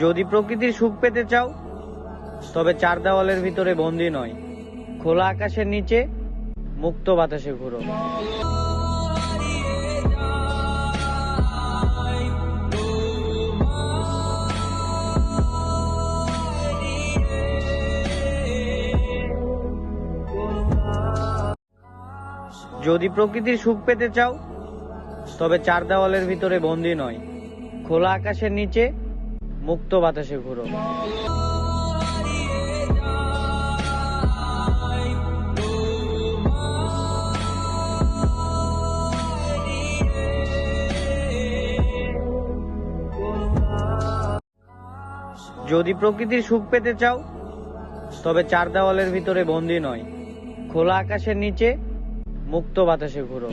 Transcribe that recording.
যদি প্রকৃতির সুখ পেতে চাও তবে চার দেওয়ালের ভিতরে বন্দী নয়, খোলা আকাশের নিচে মুক্ত বাতাসে ঘুরো। যদি প্রকৃতির সুখ পেতে চাও তবে চার দেওয়ালের ভিতরে বন্দী নয়, খোলা আকাশের নিচে মুক্ত বাতাসে ঘুরো। যদি প্রকৃতির সুখ পেতে চাও তবে চার দেওয়ালের ভিতরে বন্দী নয়, খোলা আকাশের নিচে মুক্ত বাতাসে ঘুরো।